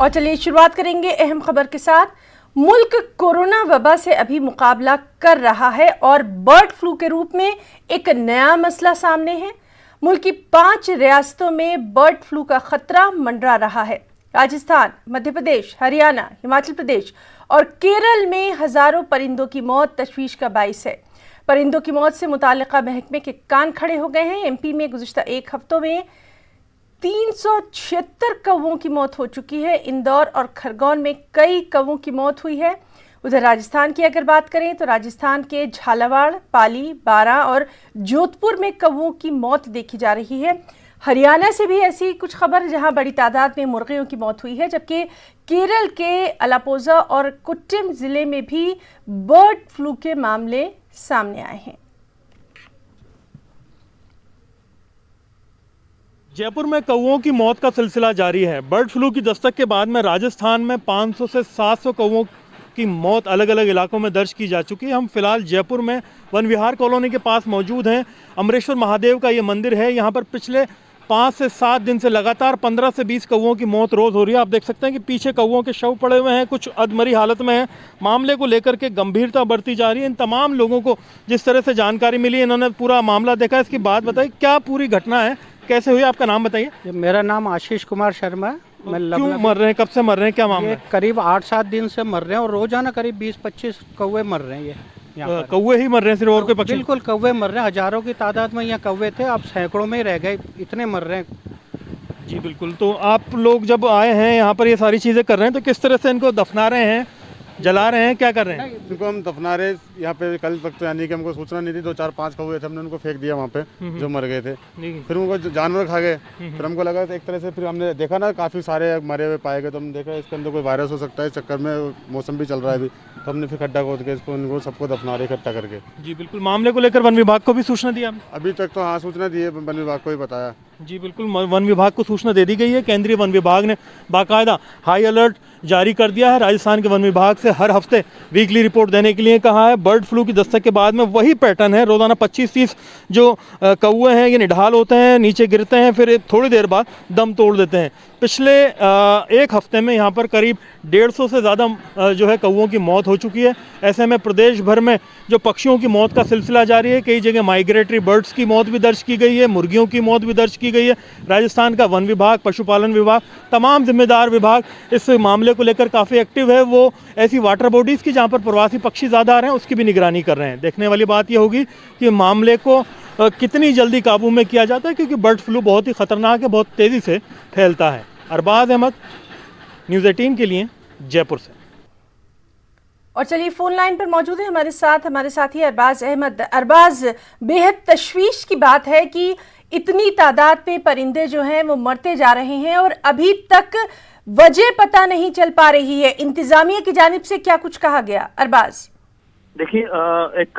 और चलिए शुरुआत करेंगे अहम खबर के साथ। मुल्क कोरोना वबा से अभी मुकाबला कर रहा है और बर्ड फ्लू के रूप में एक नया मसला सामने है। मुल्क की 5 रियासतों में बर्ड फ्लू का खतरा मंडरा रहा है। राजस्थान, मध्य प्रदेश, हरियाणा, हिमाचल प्रदेश और केरल में हजारों परिंदों की मौत तशवीश का बाइस है। परिंदों की मौत से मुताल्लिका महकमे के कान खड़े हो गए हैं। एमपी में गुज़िश्ता एक हफ्तों में 376 कौवों की मौत हो चुकी है। इंदौर और खरगोन में कई कौवों की मौत हुई है। उधर राजस्थान की अगर बात करें तो राजस्थान के झालावाड़, पाली, बारां और जोधपुर में कौवों की मौत देखी जा रही है। हरियाणा से भी ऐसी कुछ खबर जहां बड़ी तादाद में मुर्गियों की मौत हुई है, जबकि केरल के अलापोजा और कुट्टिम जिले में भी बर्ड फ्लू के मामले सामने आए हैं। जयपुर में कौवों की मौत का सिलसिला जारी है। बर्ड फ्लू की दस्तक के बाद में राजस्थान में 500 से 700 कौवों की मौत अलग अलग इलाकों में दर्ज की जा चुकी है। हम फिलहाल जयपुर में वन विहार कॉलोनी के पास मौजूद हैं। अमरेश्वर महादेव का ये मंदिर है। यहाँ पर पिछले 5 से 7 दिन से लगातार 15 से 20 कौवों की मौत रोज़ हो रही है। आप देख सकते हैं कि पीछे कौवों के शव पड़े हुए हैं, कुछ अधमरी हालत में हैं। मामले को लेकर के गंभीरता बढ़ती जा रही है। इन तमाम लोगों को जिस तरह से जानकारी मिली, इन्होंने पूरा मामला देखा। इसकी बात बताइए, क्या पूरी घटना है, कैसे हुई, आपका नाम बताइए। मेरा नाम आशीष कुमार शर्मा है। मैं क्यों मर रहे हैं, कब से मर रहे हैं, क्या मामला है? करीब 8-7 दिन से मर रहे हैं और रोजाना करीब 20-25 कौवे मर रहे हैं। ये कौवे ही मर रहे हैं सिर्फ, और कोई पक्षी? बिल्कुल कौवे मर रहे हैं। हजारों की तादाद में यहाँ कौवे थे, अब सैकड़ों में ही रह गए, इतने मर रहे हैं। जी बिल्कुल। तो आप लोग जब आए हैं यहाँ पर ये सारी चीज़ें कर रहे हैं, तो किस तरह से इनको दफना रहे हैं, जला रहे हैं, क्या कर रहे हैं? इनको हम दफना रहे यहाँ पे। कल तक तो यानी कि हमको सूचना नहीं थी। 2-4-5 कौवे थे, हमने उनको फेंक दिया वहाँ पे जो मर गए थे। फिर उनको जानवर खा गए। फिर हमको लगा एक तरह से, फिर हमने देखा ना काफ़ी सारे मरे हुए पाए गए, तो हमने देखा इसके अंदर कोई वायरस हो सकता है। इस चक्कर में मौसम भी चल रहा है अभी, तो हमने फिर खड्डा खोद के इसको उनको सबको दफना रहे इकट्ठा करके। जी बिल्कुल। मामले को लेकर वन विभाग को भी सूचना दी आपने? अभी तक तो हाँ, सूचना दी है, वन विभाग को ही बताया। जी बिल्कुल, वन विभाग को सूचना दे दी गई है। केंद्रीय वन विभाग ने बाकायदा हाई अलर्ट जारी कर दिया है। राजस्थान के वन विभाग से हर हफ्ते वीकली रिपोर्ट देने के लिए कहा है। बर्ड फ्लू की दस्तक के बाद में वही पैटर्न है। रोजाना 25-30 जो कौवे हैं ये निढाल होते हैं, नीचे गिरते हैं, फिर थोड़ी देर बाद दम तोड़ देते हैं। पिछले एक हफ्ते में यहाँ पर करीब 150 से ज़्यादा जो है कौवों की मौत हो चुकी है। ऐसे में प्रदेश भर में जो पक्षियों की मौत का सिलसिला जारी है, कई जगह माइग्रेटरी बर्ड्स की मौत भी दर्ज की गई है, मुर्गियों की मौत भी दर्ज की गई है। राजस्थान का वन विभाग, पशुपालन विभाग, तमाम जिम्मेदार विभाग इस मामले को लेकर काफ़ी एक्टिव है। वो ऐसी वाटर बॉडीज़ की जहाँ पर प्रवासी पक्षी ज़्यादा आ रहे हैं उसकी भी निगरानी कर रहे हैं। देखने वाली बात यह होगी कि मामले को कितनी जल्दी काबू में किया जाता है, क्योंकि बर्ड फ्लू बहुत ही ख़तरनाक है, बहुत तेज़ी से फैलता है। अरबाज अहमद, न्यूज़ 18 के लिए जयपुर से। और चलिए फोन लाइन पर मौजूद है हमारे साथी अरबाज अहमद। अरबाज, बेहद तशवीश की बात है कि इतनी तादाद में परिंदे जो हैं वो मरते जा रहे हैं और अभी तक वजह पता नहीं चल पा रही है। इंतजामिया की जानिब से क्या कुछ कहा गया? अरबाज देखिए, एक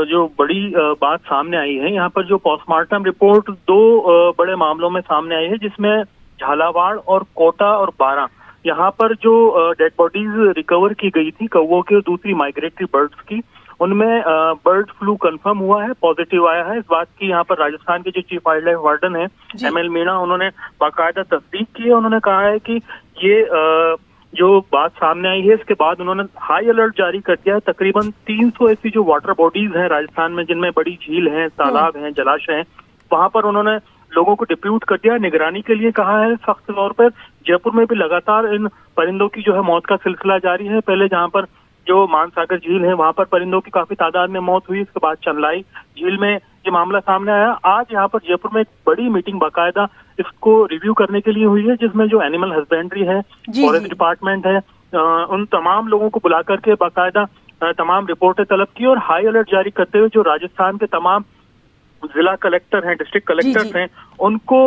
जो बड़ी बात सामने आई है, यहाँ पर जो पोस्टमार्टम रिपोर्ट 2 बड़े मामलों में सामने आई है, जिसमें झालावाड़ और कोटा और बारां यहाँ पर जो डेड बॉडीज रिकवर की गई थी कौवों की और दूसरी माइग्रेटरी बर्ड्स की, उनमें बर्ड फ्लू कंफर्म हुआ है, पॉजिटिव आया है। इस बात की यहाँ पर राजस्थान के जो चीफ वाइल्ड लाइफ वार्डन है ML मीणा, उन्होंने बाकायदा तस्दीक की है। उन्होंने कहा है कि ये जो बात सामने आई है, इसके बाद उन्होंने हाई अलर्ट जारी कर दिया है। तकरीबन 300 ऐसी जो वाटर बॉडीज हैं राजस्थान में, जिनमें बड़ी झील हैं, तालाब हैं, जलाशय हैं, वहां पर उन्होंने लोगों को डिप्यूट कर दिया, निगरानी के लिए कहा है सख्त तौर पर। जयपुर में भी लगातार इन परिंदों की जो है मौत का सिलसिला जारी है। पहले जहां पर जो मानसागर झील है वहां पर परिंदों की काफी तादाद में मौत हुई, इसके बाद चंदलाई झील में ये मामला सामने आया। आज यहाँ पर जयपुर में एक बड़ी मीटिंग बाकायदा इसको रिव्यू करने के लिए हुई है, जिसमें जो एनिमल हस्बेंड्री है, फॉरेस्ट डिपार्टमेंट है, उन तमाम लोगों को बुला करके बाकायदा तमाम रिपोर्टें तलब की और हाई अलर्ट जारी करते हुए जो राजस्थान के तमाम जिला कलेक्टर हैं, डिस्ट्रिक्ट कलेक्टर्स हैं, उनको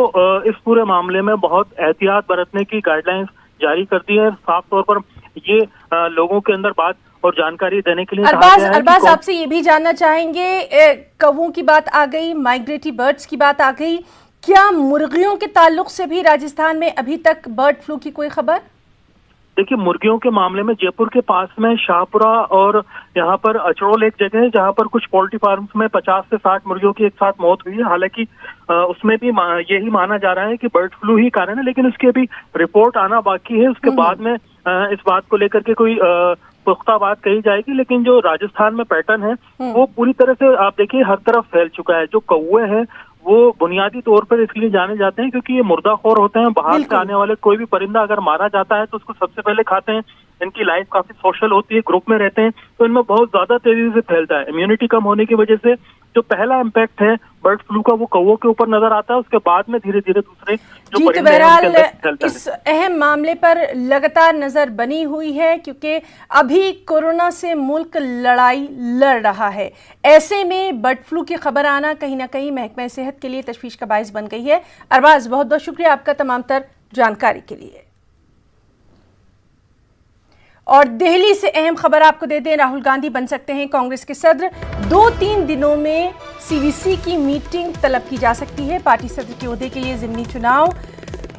इस पूरे मामले में बहुत एहतियात बरतने की गाइडलाइंस जारी कर दी है। साफ तौर पर ये लोगों के अंदर बात और जानकारी देने के लिए अरबाज आपसे ये भी जानना चाहेंगे, कौवों की बात आ गई, माइग्रेटरी बर्ड्स की बात आ गई, क्या मुर्गियों के ताल्लुक से भी राजस्थान में अभी तक बर्ड फ्लू की कोई खबर? देखिए मुर्गियों के मामले में जयपुर के पास में शाहपुरा और यहाँ पर अचरोल एक जगह है जहाँ पर कुछ पोल्ट्री फार्म्स में 50 से 60 मुर्गियों की एक साथ मौत हुई है। हालांकि उसमें भी यही माना जा रहा है कि बर्ड फ्लू ही कारण है, लेकिन उसकी अभी रिपोर्ट आना बाकी है। उसके बाद में इस बात को लेकर के कोई पुख्ता बात कही जाएगी। लेकिन जो राजस्थान में पैटर्न है वो पूरी तरह से आप देखिए हर तरफ फैल चुका है। जो कौवे हैं वो बुनियादी तौर पर इसलिए जाने जाते हैं क्योंकि ये मुर्दाखोर होते हैं। बाहर से आने वाले कोई भी परिंदा अगर मारा जाता है तो उसको सबसे पहले खाते हैं। इनकी लाइफ काफी सोशल होती है, ग्रुप में रहते हैं, तो इनमें बहुत ज्यादा तेजी से फैलता है। इम्यूनिटी कम होने की वजह से जो पहला इम्पैक्ट है बर्ड फ्लू का वो कौवों के ऊपर नजर आता है, उसके बाद में धीरे धीरे दूसरे जो परिंदे हैं उनके अंदर फैलता है। इस अहम मामले पर लगातार नजर बनी हुई है क्योंकि अभी कोरोना से मुल्क लड़ाई लड़ रहा है। ऐसे में बर्ड फ्लू की खबर आना कहीं ना कहीं महकमा सेहत के लिए तशवीश का बायस बन गई है। अरबाज, बहुत बहुत शुक्रिया आपका तमाम तर जानकारी के लिए। और दिल्ली से अहम खबर आपको दे दें, राहुल गांधी बन सकते हैं कांग्रेस के सदर। 2-3 दिनों में सीवीसी की मीटिंग तलब की जा सकती है। पार्टी सदर के ओहदे के लिए ज़िमनी चुनाव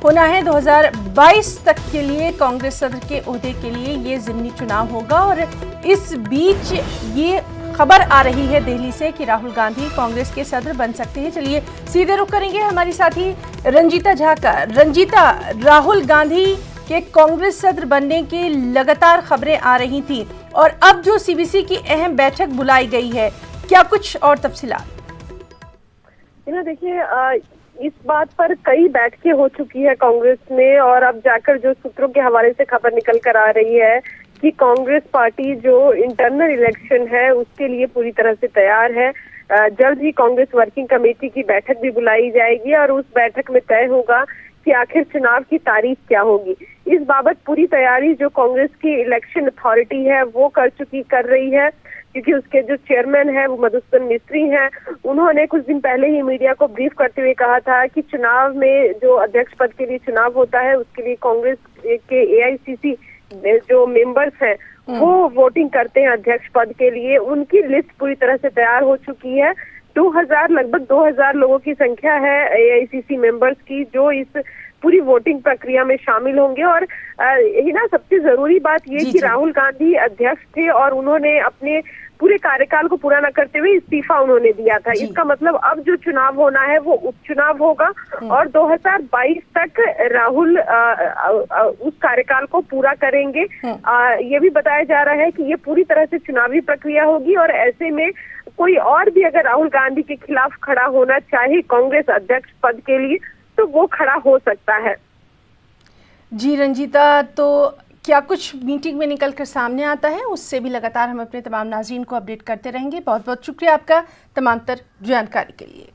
होना है 2022 तक के लिए। कांग्रेस सदर के ओहदे के लिए ये ज़िमनी चुनाव होगा और इस बीच ये खबर आ रही है दिल्ली से कि राहुल गांधी कांग्रेस के सदर बन सकते हैं। चलिए सीधे रुख करेंगे हमारी साथी रंजीता झा का। रंजीता, राहुल गांधी के कांग्रेस सदर बनने की लगातार खबरें आ रही थी और अब जो सीवीसी की अहम बैठक बुलाई गई है, क्या कुछ और तफसीलात? देखिए, इस बात पर कई बैठकें हो चुकी है कांग्रेस में और अब जाकर जो सूत्रों के हवाले से खबर निकल कर आ रही है कि कांग्रेस पार्टी जो इंटरनल इलेक्शन है उसके लिए पूरी तरह से तैयार है। जल्द ही कांग्रेस वर्किंग कमेटी की बैठक भी बुलाई जाएगी और उस बैठक में तय होगा कि आखिर चुनाव की तारीख क्या होगी। इस बाबत पूरी तैयारी जो कांग्रेस की इलेक्शन अथॉरिटी है वो कर रही है, क्योंकि उसके जो चेयरमैन है वो मधुसूदन मिस्त्री हैं। उन्होंने कुछ दिन पहले ही मीडिया को ब्रीफ करते हुए कहा था कि चुनाव में जो अध्यक्ष पद के लिए चुनाव होता है उसके लिए कांग्रेस के एआईसीसी जो मेंबर्स हैं वो वोटिंग करते हैं अध्यक्ष पद के लिए। उनकी लिस्ट पूरी तरह से तैयार हो चुकी है। लगभग 2000 लोगों की संख्या है एआईसीसी मेंबर्स की जो इस पूरी वोटिंग प्रक्रिया में शामिल होंगे। और हिना, सबसे जरूरी बात ये कि राहुल गांधी अध्यक्ष थे और उन्होंने अपने पूरे कार्यकाल को पूरा न करते हुए इस्तीफा उन्होंने दिया था। इसका मतलब अब जो चुनाव होना है वो उपचुनाव होगा और 2022 तक राहुल उस कार्यकाल को पूरा करेंगे। ये भी बताया जा रहा है कि ये पूरी तरह से चुनावी प्रक्रिया होगी और ऐसे में कोई और भी अगर राहुल गांधी के खिलाफ खड़ा होना चाहे कांग्रेस अध्यक्ष पद के लिए तो वो खड़ा हो सकता है। जी रंजीता, तो क्या कुछ मीटिंग में निकल कर सामने आता है उससे भी लगातार हम अपने तमाम नाज़रीन को अपडेट करते रहेंगे। बहुत बहुत शुक्रिया आपका तमाम तर जानकारी के लिए।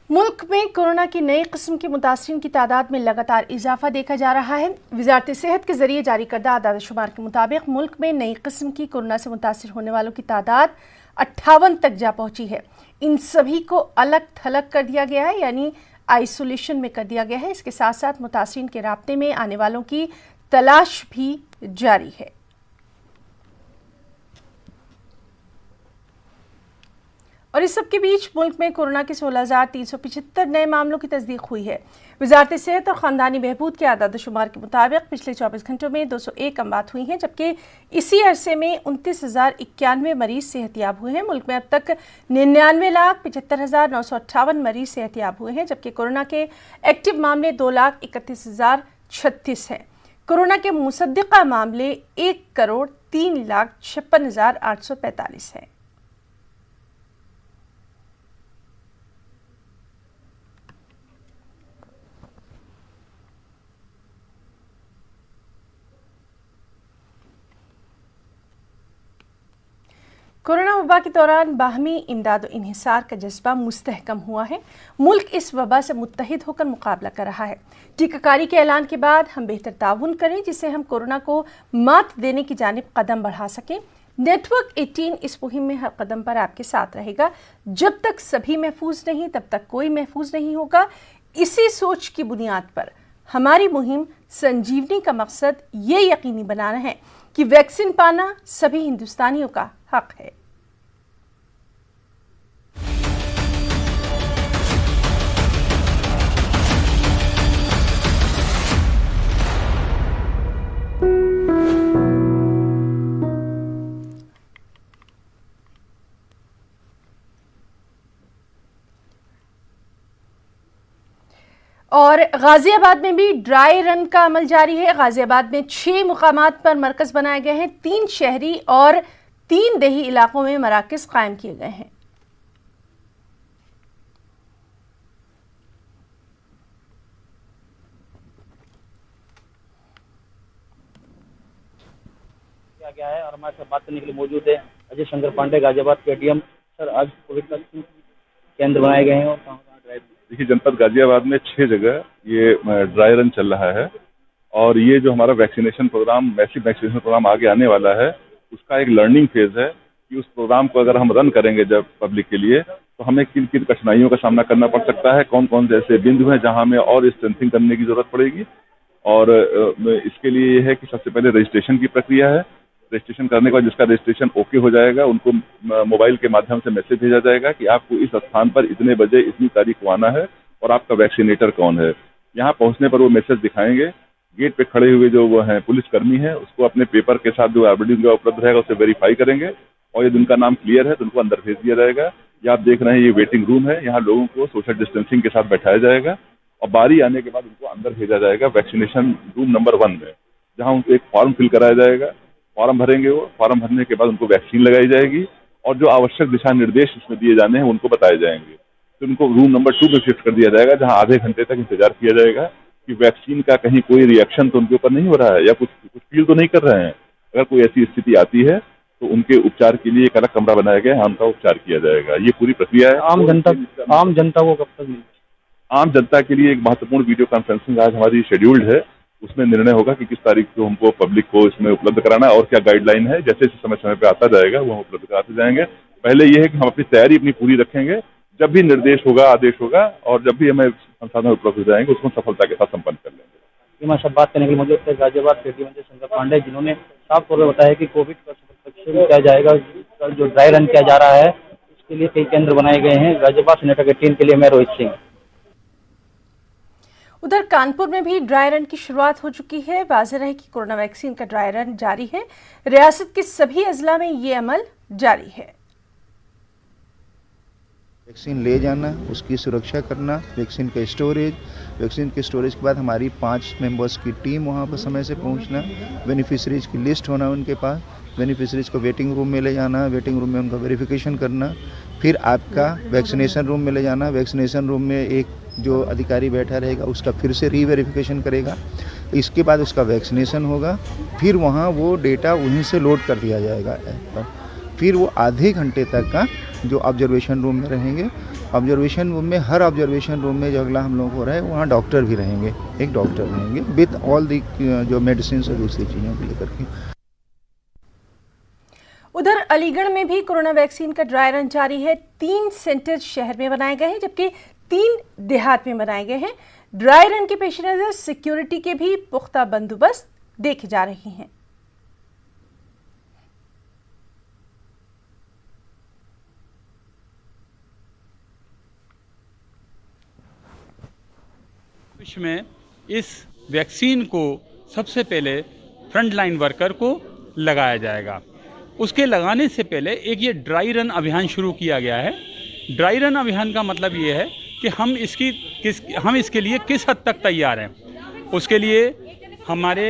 मुल्क में कोरोना की नई किस्म के मुतासरीन की तादाद में लगातार इजाफा देखा जा रहा है। वजारत सेहत के जरिए जारी करदा आदाद शुमार के मुताबिक मुल्क में नई किस्म की कोरोना से मुतासर होने वालों की तादाद 58 तक जा पहुंची है। इन सभी को अलग थलग कर दिया गया है, यानी आइसोलेशन में कर दिया गया है। इसके साथ साथ मुतासरीन के राब्ते में आने वालों की तलाश भी जारी है। और इस सब के बीच मुल्क में कोरोना के 16,375 नए मामलों की तस्दीक हुई है। वजारत सेहत और ख़ानदानी बहबूद के आदाद शुमार के मुताबिक पिछले 24 घंटों में 201 अमवात हुई हैं, जबकि इसी अरसे में 29,091 मरीज सेहतियाब हुए हैं। मुल्क में अब तक 99,75,958 मरीज सेहतियाब हुए हैं, जबकि कोरोना के एक्टिव मामले 2,31,036 हैं। कोरोना के मुसद्दिक़ा मामले 1,03,56,845 हैं। कोरोना वबा के दौरान बाहमी इमदाद और इन्हिसार का जज्बा मुस्तहकम हुआ है। मुल्क इस वबा से मुत्तहिद होकर मुकाबला कर रहा है। टीकाकारी के ऐलान के बाद हम बेहतर ताउन करें जिससे हम कोरोना को मात देने की जानिब कदम बढ़ा सकें। नेटवर्क 18 इस मुहिम में हर कदम पर आपके साथ रहेगा। जब तक सभी महफूज नहीं तब तक कोई महफूज नहीं होगा। इसी सोच की बुनियाद पर हमारी मुहिम संजीवनी का मकसद ये यकीनी बनाना है कि वैक्सीन पाना सभी हिंदुस्तानियों का हक है। और गाजियाबाद में भी ड्राई रन का अमल जारी है। गाजियाबाद में 6 मुकामात पर मरकज बनाए गए हैं। 3 शहरी और 3 देही इलाकों में मराकज कायम किए गए हैं। गया है और हमारे साथ बात करने के लिए मौजूद है अजय शंकर पांडे, गाजियाबाद के एडीएम। सर, आज कोविड का केंद्र बनाए गए हैं और कहाँ ड्राई रन? देखिए, जनपद गाजियाबाद में 6 जगह ये ड्राई रन चल रहा है और ये जो हमारा vaccination programme, massive vaccination programme आगे आने वाला है, उसका एक लर्निंग फेज है कि उस प्रोग्राम को अगर हम रन करेंगे जब पब्लिक के लिए, तो हमें किन किन कठिनाइयों का सामना करना पड़ सकता है, कौन कौन से ऐसे बिंदु हैं जहां हमें और स्ट्रेंथिंग करने की जरूरत पड़ेगी। और इसके लिए ये है कि सबसे पहले रजिस्ट्रेशन की प्रक्रिया है। रजिस्ट्रेशन करने के बाद जिसका रजिस्ट्रेशन ओके हो जाएगा, उनको मोबाइल के माध्यम से मैसेज भेजा जाएगा कि आपको इस स्थान पर इतने बजे इतनी तारीख को आना है और आपका वैक्सीनेटर कौन है। यहाँ पहुंचने पर वो मैसेज दिखाएंगे। गेट पे खड़े हुए जो वो हैं पुलिसकर्मी हैं, उसको अपने पेपर के साथ जो एविडेंस उनका उपलब्ध रहेगा उसे वेरीफाई करेंगे और यदि उनका नाम क्लियर है तो उनको अंदर भेज दिया जाएगा। ये आप देख रहे हैं, ये वेटिंग रूम है। यहाँ लोगों को सोशल डिस्टेंसिंग के साथ बैठाया जाएगा और बारी आने के बाद उनको अंदर भेजा जाएगा वैक्सीनेशन रूम नंबर 1 में, जहाँ उनको एक फॉर्म फिल कराया जाएगा। फॉर्म भरेंगे, वो फॉर्म भरने के बाद उनको वैक्सीन लगाई जाएगी और जो आवश्यक दिशा निर्देश उसमें दिए जाने हैं उनको बताए जाएंगे। तो उनको रूम नंबर 2 में शिफ्ट कर दिया जाएगा, जहां आधे घंटे तक इंतजार किया जाएगा कि वैक्सीन का कहीं कोई रिएक्शन तो उनके ऊपर नहीं हो रहा है या कुछ फील तो नहीं कर रहे हैं। अगर कोई ऐसी स्थिति आती है तो उनके उपचार के लिए एक अलग कमरा बनाया गया है, उनका उपचार किया जाएगा। ये पूरी प्रक्रिया है। आम जनता को कब तक मिलेगी? आम जनता के लिए एक महत्वपूर्ण वीडियो कॉन्फ्रेंसिंग आज हमारी शेड्यूल्ड है। उसमें निर्णय होगा कि किस तारीख को हमको पब्लिक को इसमें उपलब्ध कराना है और क्या गाइडलाइन है। जैसे समय समय पे आता जाएगा वो हम उपलब्ध कराते जाएंगे। पहले ये है कि हम अपनी तैयारी अपनी पूरी रखेंगे। जब भी निर्देश होगा, आदेश होगा और जब भी हमें संसाधन उपलब्ध हो जाएंगे उसको सफलता के साथ संपन्न कर लेंगे। हमारे साथ बात करने के लिए मौजूद थे गाजियाबाद के एडीएम शंकर पांडे, जिन्होंने साफ तौर पर बताया कि कोविड का वैक्सीन किया जाएगा। जो ड्राई रन किया जा रहा है उसके लिए कई केंद्र बनाए गए हैं। गाजियाबाद से नेटवर्क 18 के लिए मैं रोहित सिंह। उधर कानपुर में भी ड्राई रन की शुरुआत हो चुकी है। वाज़ेह है कि कोरोना वैक्सीन का ड्राई रन जारी है। रियासत के सभी अजला में ये अमल जारी है। वैक्सीन ले जाना, उसकी सुरक्षा करना, वैक्सीन के स्टोरेज के बाद हमारी 5 मेंबर्स की टीम वहाँ पर समय से पहुँचना, बेनिफिशरीज की लिस्ट होना उनके पास, बेनिफिशरीज को वेटिंग रूम में ले जाना, वेटिंग रूम में उनका वेरिफिकेशन करना, फिर आपका वैक्सीनेशन रूम में ले जाना। वैक्सीनेशन रूम में एक जो अधिकारी बैठा रहेगा उसका फिर से रीवेरिफिकेशन करेगा। इसके बाद उसका वैक्सीनेशन होगा, फिर वहाँ वो डेटा उन्हीं से लोड कर दिया जाएगा ऐप पर। फिर वो आधे घंटे तक का जो ऑब्जर्वेशन रूम में रहेंगे। ऑब्जर्वेशन रूम में, हर ऑब्जर्वेशन रूम में जो अगला हम लोग हो रहा है वहाँ डॉक्टर भी रहेंगे, एक डॉक्टर रहेंगे विद ऑल दी जो मेडिसिन और दूसरी चीज़ों को लेकर के। उधर अलीगढ़ में भी कोरोना वैक्सीन का ड्राई रन जारी है। 3 सेंटर शहर में बनाए गए हैं जबकि 3 देहात में बनाए गए हैं। ड्राई रन के पेश नजर सिक्योरिटी के भी पुख्ता बंदोबस्त देखे जा रहे हैं। विश्व में इस वैक्सीन को सबसे पहले फ्रंट लाइन वर्कर को लगाया जाएगा। उसके लगाने से पहले एक ये ड्राई रन अभियान शुरू किया गया है। ड्राई रन अभियान का मतलब ये है कि हम इसके लिए किस हद तक तैयार हैं। उसके लिए हमारे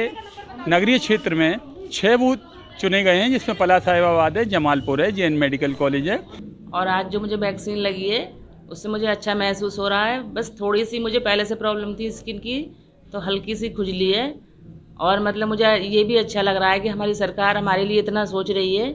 नगरीय क्षेत्र में 6 बूथ चुने गए हैं, जिसमें पला साहिबाबाद है, जमालपुर है, JN मेडिकल कॉलेज है। और आज जो मुझे वैक्सीन लगी है उससे मुझे अच्छा महसूस हो रहा है। बस थोड़ी सी मुझे पहले से प्रॉब्लम थी स्किन की, तो हल्की सी खुजली है। और मतलब मुझे ये भी अच्छा लग रहा है कि हमारी सरकार हमारे लिए इतना सोच रही है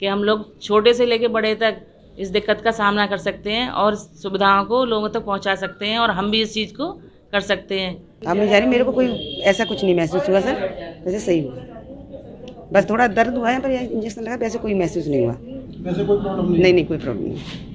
कि हम लोग छोटे से लेकर बड़े तक इस दिक्कत का सामना कर सकते हैं और सुविधाओं को लोगों तक पहुंचा सकते हैं और हम भी इस चीज़ को कर सकते हैं। अब मैं जानी, मेरे को कोई ऐसा कुछ नहीं महसूस हुआ सर, वैसे सही हुआ। बस थोड़ा दर्द हुआ है पर इंजेक्शन लगा, वैसे कोई महसूस नहीं हुआ। वैसे कोई प्रॉब्लम नहीं, कोई प्रॉब्लम नहीं।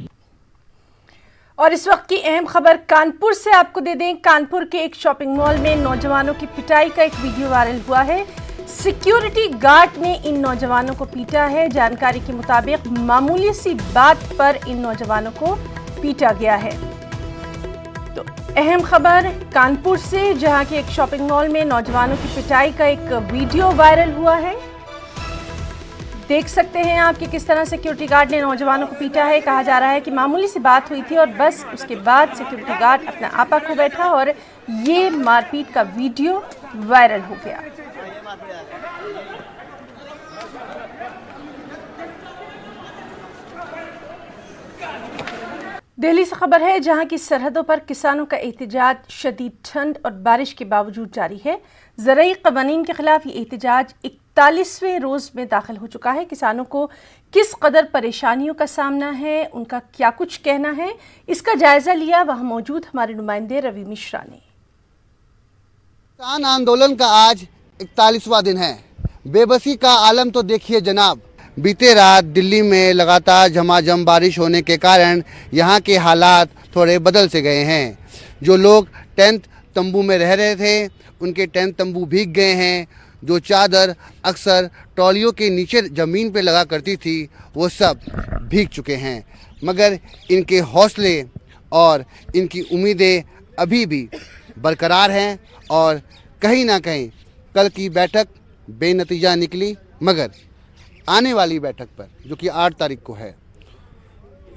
और इस वक्त की अहम खबर कानपुर से आपको दे दें। कानपुर के एक शॉपिंग मॉल में नौजवानों की पिटाई का एक वीडियो वायरल हुआ है। सिक्योरिटी गार्ड ने इन नौजवानों को पीटा है। जानकारी के मुताबिक मामूली सी बात पर इन नौजवानों को पीटा गया है। तो अहम खबर कानपुर से, जहां के एक शॉपिंग मॉल में नौजवानों की पिटाई का एक वीडियो वायरल हुआ है। देख सकते हैं आप कि किस तरह सिक्योरिटी गार्ड ने नौजवानों को पीटा है। कहा जा रहा है कि मामूली सी बात हुई थी और बस उसके बाद सिक्योरिटी गार्ड अपना आपा खो बैठा और ये मारपीट का वीडियो वायरल हो गया। दिल्ली से खबर है, जहां की सरहदों पर किसानों का एहतजाज शदीद ठंड और बारिश के बावजूद जारी है। ज़राई क़वानीन के खिलाफ ये एहतजाज 41वें रोज़ में दाखिल हो चुका है। किसानों को किस कदर परेशानियों का सामना है, उनका क्या कुछ कहना है, इसका जायज़ा लिया वहां मौजूद हमारे नुमाइंदे रवि मिश्रा ने। किसान आंदोलन का आज 41वां दिन है। बेबसी का आलम तो देखिए जनाब। बीते रात दिल्ली में लगातार झमाझम बारिश होने के कारण यहाँ के हालात थोड़े बदल से गए हैं। जो लोग टेंट तंबू में रह रहे थे उनके टेंट तंबू भीग गए हैं। जो चादर अक्सर ट्रॉलियों के नीचे ज़मीन पे लगा करती थी वो सब भीग चुके हैं। मगर इनके हौसले और इनकी उम्मीदें अभी भी बरकरार हैं और कहीं ना कहीं कल की बैठक बेनतीजा निकली, मगर आने वाली बैठक पर जो कि 8 तारीख को है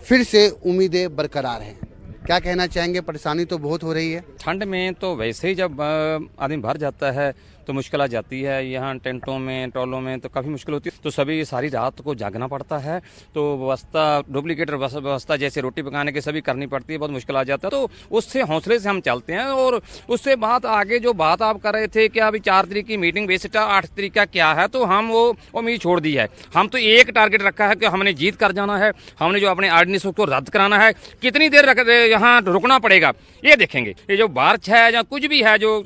फिर से उम्मीदें बरकरार हैं। क्या कहना चाहेंगे? परेशानी तो बहुत हो रही है। ठंड में तो वैसे ही जब आदमी भर जाता है तो मुश्किल आ जाती है। यहाँ टेंटों में ट्रॉलों में तो काफ़ी मुश्किल होती है। तो सभी सारी रात को जागना पड़ता है। तो व्यवस्था डुप्लीकेट व्यवस्था जैसे रोटी पकाने की सभी करनी पड़ती है, बहुत मुश्किल आ जाता है। तो उससे हौसले से हम चलते हैं। और उससे बात आगे जो बात आप कर रहे थे कि अभी 4 तारीख की मीटिंग बेसिक 8 तारीख का क्या है, तो हम वो उम्मीद छोड़ दी है। हम तो एक टारगेट रखा है कि हमने जीत कर जाना है। हमने जो अपने ऑर्डिनेंस को रद्द कराना है। कितनी देर यहाँ रुकना पड़ेगा ये देखेंगे। ये जो बारिश है या कुछ भी है जो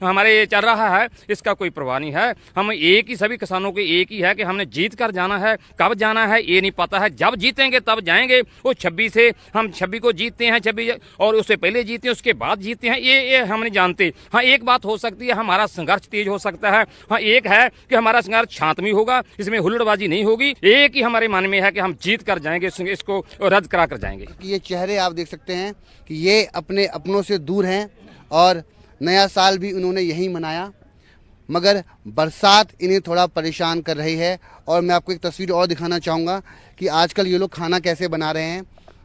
हमारे चल रहा है इसका कोई परवाह नहीं है। हम एक ही, सभी किसानों को एक ही है कि हमने जीत कर जाना है। कब जाना है ये नहीं पता है, जब जीतेंगे तब जाएंगे। वो 26 से हम 26 को जीतते हैं, 26 और उससे पहले जीते हैं, उसके बाद जीते हैं, ये हम नहीं जानते। हाँ, एक बात हो सकती है, हमारा संघर्ष तेज हो सकता है। हाँ, एक है कि हमारा संघर्ष शांतमय होगा, इसमें हुल्लड़बाजी नहीं होगी। एक ही हमारे मन में है कि हम जीत कर जाएंगे, इसको रद्द करा कर जाएंगे। ये चेहरे आप देख सकते हैं कि ये अपने अपनों से दूर हैं और नया साल भी उन्होंने यहीं मनाया, मगर बरसात इन्हें थोड़ा परेशान कर रही है। और मैं आपको एक तस्वीर और दिखाना चाहूँगा कि आजकल ये लोग खाना कैसे बना रहे हैं।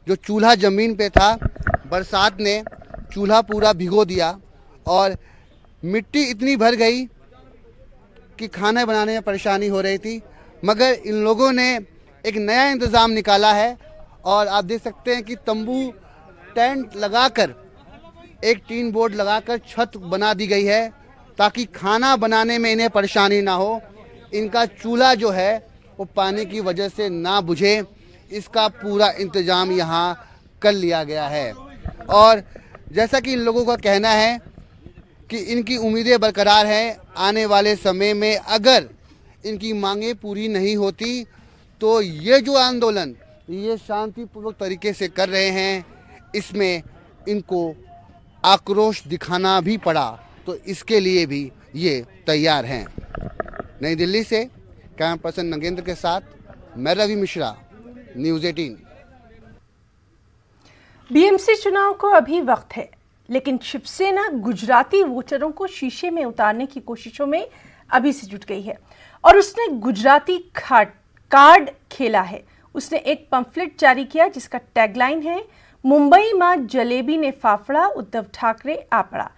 जो चूल्हा ज़मीन पे था, बरसात ने चूल्हा पूरा भिगो दिया और मिट्टी इतनी भर गई कि खाना बनाने में परेशानी हो रही थी। मगर इन लोगों ने एक नया इंतज़ाम निकाला है और आप देख सकते हैं कि तंबू टेंट लगाकर, एक टीन बोर्ड लगाकर छत बना दी गई है ताकि खाना बनाने में इन्हें परेशानी ना हो। इनका चूल्हा जो है वो पानी की वजह से ना बुझे, इसका पूरा इंतज़ाम यहाँ कर लिया गया है। और जैसा कि इन लोगों का कहना है कि इनकी उम्मीदें बरकरार हैं। आने वाले समय में अगर इनकी मांगें पूरी नहीं होती तो ये जो आंदोलन ये शांतिपूर्वक तरीके से कर रहे हैं, इसमें इनको आक्रोश दिखाना भी पड़ा तो इसके लिए भी ये तैयार हैं। नई दिल्ली से कैमरा पर्सन नगेंद्र के साथ मैं रवि मिश्रा, न्यूज़ 18। बीएमसी चुनाव को अभी वक्त है, लेकिन शिवसेना गुजराती वोटरों को शीशे में उतारने की कोशिशों में अभी से जुट गई है और उसने गुजराती कार्ड खेला है। उसने एक पंफलेट जारी किया जिसका टैगलाइन है, मुंबई में जलेबी ने फाफड़ा, उद्धव ठाकरे आपड़ा।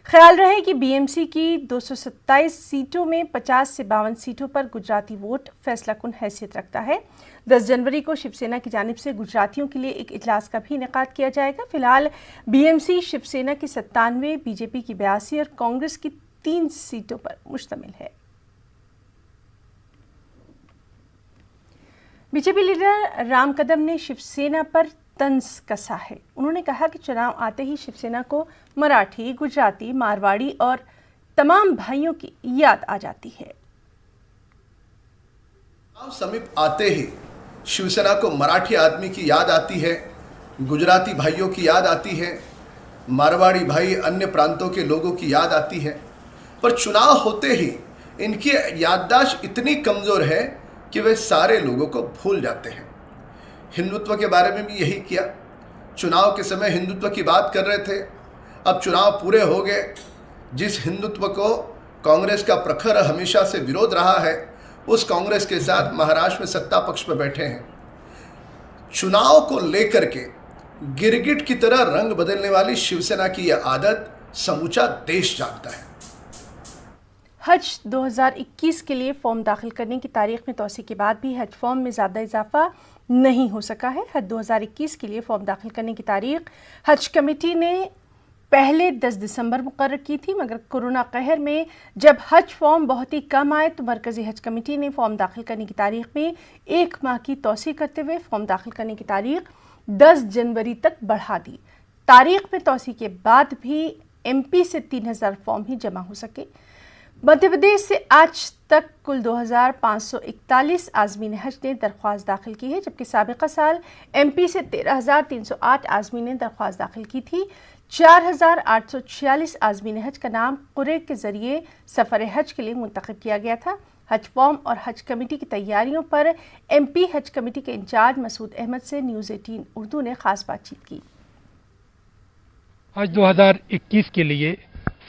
ख्याल रहे कि बीएमसी की 227 सीटों में 50 से 52 सीटों पर गुजराती वोट फैसलाकुन हैसियत रखता है। 10 जनवरी को शिवसेना की जानिब से गुजरातियों के लिए एक इजलास का भी इनेकाद किया जाएगा। फिलहाल बीएमसी शिवसेना की 97, बीजेपी की 82 और कांग्रेस की 3 सीटों पर मुश्तमिल है। बीजेपी लीडर राम कदम ने शिवसेना पर तंज कसा है। उन्होंने कहा कि चुनाव आते ही शिवसेना को मराठी, गुजराती, मारवाड़ी और तमाम भाइयों की याद आ जाती है। चुनाव समीप आते ही शिवसेना को मराठी आदमी की याद आती है, गुजराती भाइयों की याद आती है, मारवाड़ी भाई अन्य प्रांतों के लोगों की याद आती है। पर चुनाव होते ही इनकी याददाश्त इतनी कमज़ोर है कि वे सारे लोगों को भूल जाते हैं। हिंदुत्व के बारे में भी यही किया। चुनाव के समय हिंदुत्व की बात कर रहे थे, अब चुनाव पूरे हो गए। जिस हिंदुत्व को कांग्रेस का प्रखर हमेशा से विरोध रहा है उस कांग्रेस के साथ महाराष्ट्र में सत्ता पक्ष पर बैठे हैं। चुनाव को लेकर के गिरगिट की तरह रंग बदलने वाली शिवसेना की यह आदत समूचा देश जानता है। हज 2021 के लिए फॉर्म दाखिल करने की तारीख में तोसी के बाद भी हज फॉर्म में ज़्यादा इजाफा नहीं हो सका है। हज 2021 के लिए फॉर्म दाखिल करने की तारीख हज कमेटी ने पहले 10 दिसंबर मुकर्रर की थी, मगर कोरोना कहर में जब हज फॉर्म बहुत ही कम आए तो मरकज़ी हज कमेटी ने फॉर्म दाखिल करने की तारीख में 1 माह की तोसी करते हुए फॉर्म दाखिल करने की तारीख 10 जनवरी तक बढ़ा दी। तारीख में तोसी के बाद भी MP से 3000 फॉर्म ही जमा हो सके। मध्य प्रदेश से आज तक कुल 2541 आज़मीन हज ने दरख्वास्त दाखिल की है, जबकि साबिक़ा साल MP से 13308 आज़मीन ने दरख्वास्त दाखिल की थी। 4846 आज़मीन हज का नाम कुरे के ज़रिए सफ़र हज के लिए मुंतखब किया गया था। हज फॉर्म और हज कमेटी की तैयारियों पर MP हज कमेटी के इंचार्ज मसूद अहमद से न्यूज़ 18 उर्दू ने ख़ास बातचीत की। हज 2021 के लिए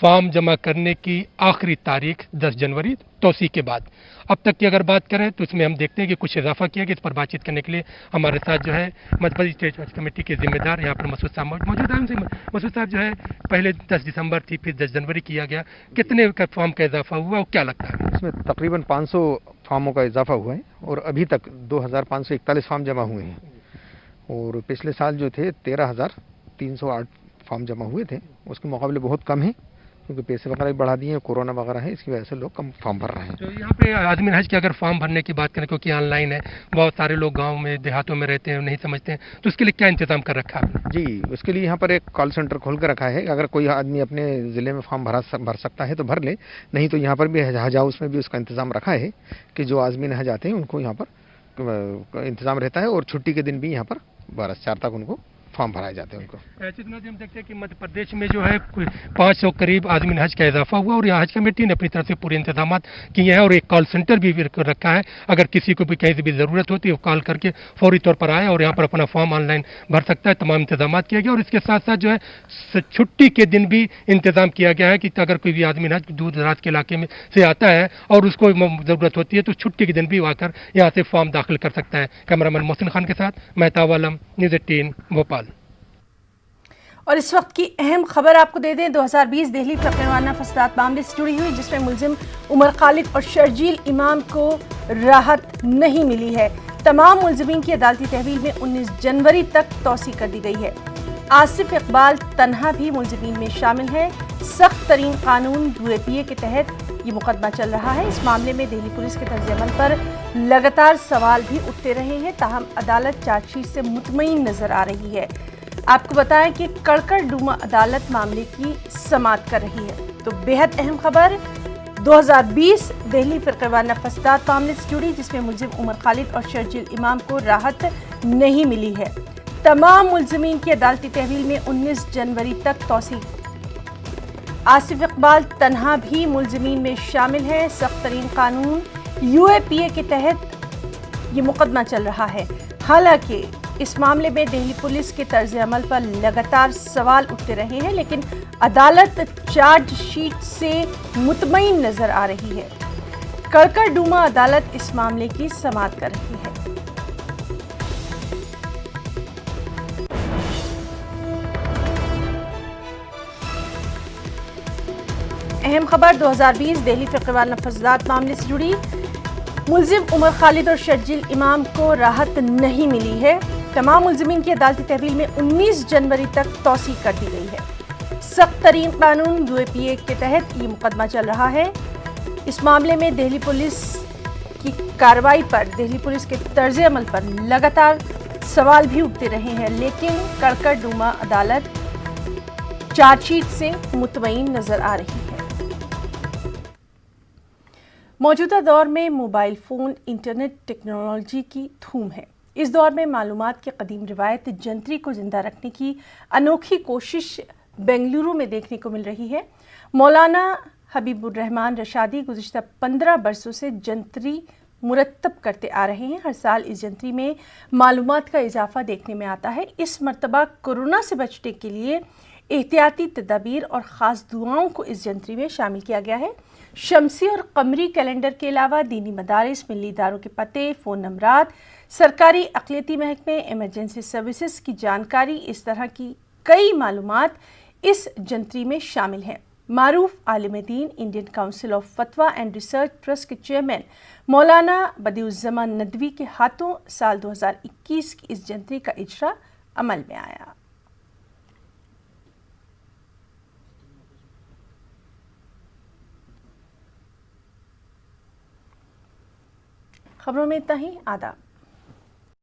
फॉर्म जमा करने की आखिरी तारीख 10 जनवरी तोसी के बाद। अब तक की अगर बात करें तो इसमें हम देखते हैं कि कुछ इजाफा किया गया। इस पर बातचीत करने के लिए हमारे साथ जो है मध्य प्रदेश स्टेट हज कमेटी के जिम्मेदार यहाँ पर मसूद साहब मौजूद हैं। मसूद साहब, जो है पहले 10 दिसंबर थी, फिर 10 जनवरी किया गया, कितने का फॉर्म का इजाफा हुआ और क्या लगता है? इसमें तकरीबन 500 फॉर्मों का इजाफा हुआ है और अभी तक 2541 फॉर्म जमा हुए हैं और पिछले साल जो थे 13308 फॉर्म जमा हुए थे, उसके मुकाबले बहुत कम है क्योंकि पैसे वगैरह बढ़ा दिए हैं, कोरोना वगैरह है, इसकी वजह से लोग कम फॉर्म भर रहे हैं। तो यहाँ पे आज़मीन हज की अगर फॉर्म भरने की बात करें, क्योंकि ऑनलाइन है, बहुत सारे लोग गांव में देहातों में रहते हैं, नहीं समझते हैं, तो उसके लिए क्या इंतजाम कर रखा है? जी, उसके लिए यहाँ पर एक कॉल सेंटर खोल कर रखा है। अगर कोई आदमी अपने ज़िले में फॉर्म भर सकता है तो भर ले, नहीं तो यहाँ पर भी हज हाउस में भी उसका इंतज़ाम रखा है कि जो आज़मीन हज आते हैं उनको यहाँ पर इंतज़ाम रहता है और छुट्टी के दिन भी यहाँ पर 12-4 तक उनको फॉर्म भराए जाते हैं उनको। ऐसे दिनों हम देखते हैं कि मध्य प्रदेश में जो है 500 करीब आज़मीन हज का इजाफा हुआ और यहाँ हज कमेटी ने अपनी तरफ से पूरे इंतजाम किए हैं और एक कॉल सेंटर भी रखा है। अगर किसी को भी कहीं से भी ज़रूरत होती है वो कॉल करके फौरी तौर पर आए और यहाँ पर अपना फॉर्म ऑनलाइन भर सकता है। तमाम इंतजाम किए गए और इसके साथ साथ जो है छुट्टी के दिन भी इंतजाम किया गया है कि अगर कोई भी आज़मीन हज दूर दराज के इलाके में से आता है और उसको ज़रूरत होती है तो छुट्टी के दिन भी आकर यहाँ से फॉर्म दाखिल कर सकता है। कैमरामैन मोहसिन खान के साथ मेहताब आलम, न्यूज़ 18 भोपाल। और इस वक्त की अहम खबर आपको दे दें, 2020 दिल्ली फकीराना फसादात मामले से जुड़ी हुई, जिसमें मुलजिम उमर खालिद और शर्जील इमाम को राहत नहीं मिली है। तमाम मुलजिमीन की अदालती तहवील में 19 जनवरी तक तौसी कर दी गई है। आसिफ इकबाल तन्हा भी मुलजिमीन में शामिल है। सख्त तरीन कानून UAPA के तहत ये मुकदमा चल रहा है। इस मामले में दिल्ली पुलिस के तर्ज अमल पर लगातार सवाल भी उठते रहे हैं, ताहम अदालत चार्जशीट से मुतमईन नजर आ रही है। आपको बताएं कि कड़कड़ डूमा अदालत मामले की समाअत कर रही है। तो बेहद अहम खबर 2020 दिल्ली फकीराना फसादात मामले से जुड़ी, जिसमें मुलजिम उमर खालिद और शर्जील इमाम को राहत नहीं मिली है। तमाम मुलजिमीन की अदालती तहवील में 19 जनवरी तक तौसी। आसिफ इकबाल तन्हा भी मुलजिमीन में शामिल है। सख्त तरीन कानून UAPA के तहत ये मुकदमा चल रहा है। हालांकि इस मामले में दिल्ली पुलिस के तर्ज अमल पर लगातार सवाल उठते रहे हैं, लेकिन अदालत चार्जशीट से मुतमईन नजर आ रही है। कड़कड़ डूमा अदालत इस मामले की समाअत कर रही है। अहम खबर 2020 दिल्ली फकीराना फसादात मामले से जुड़ी, मुलजिम उमर खालिद और शर्जील इमाम को राहत नहीं मिली है। तमाम मुलजिमीन की अदालती तहवील में 19 जनवरी तक तौसी कर दी गई है। सख्त तरीन कानून UAPA के तहत ये मुकदमा चल रहा है। इस मामले में दिल्ली पुलिस की कार्रवाई पर, दिल्ली पुलिस के तर्ज अमल पर लगातार सवाल भी उठते रहे हैं, लेकिन कड़कड़ डूमा अदालत चार्जशीट से मुतमईन नजर आ रही है। मौजूदा दौर में मोबाइल फ़ोन, इंटरनेट टेक्नोलॉजी की धूम है। इस दौर में मालूमात की कदीम रिवायत जंतरी को ज़िंदा रखने की अनोखी कोशिश बेंगलुरु में देखने को मिल रही है। मौलाना हबीबुर रहमान रशादी गुज़िश्ता 15 बरसों से जंतरी मुरतब करते आ रहे हैं। हर साल इस जंतरी में मालूमात का इजाफा देखने में आता है। इस मरतबा कोरोना से बचने के लिए एहतियाती तदाबीर और ख़ास दुआओं को इस जंतरी में शामिल किया गया है। शमसी और कमरी कैलेंडर के अलावा दीनी मदारिस, मिली इदारों के पते, फ़ोन नंबरात, सरकारी अक़लियती महकमे, इमरजेंसी सर्विसेज की जानकारी, इस तरह की कई मालूमात इस जंतरी में शामिल हैं। मारूफ आलिम दीन, इंडियन काउंसिल ऑफ फतवा एंड रिसर्च ट्रस्ट के चेयरमैन मौलाना बदिउज़्ज़मान नदवी के हाथों साल 2021 की इस जंतरी का इजरा अमल में आया। खबरों में इतना ही। आदाब।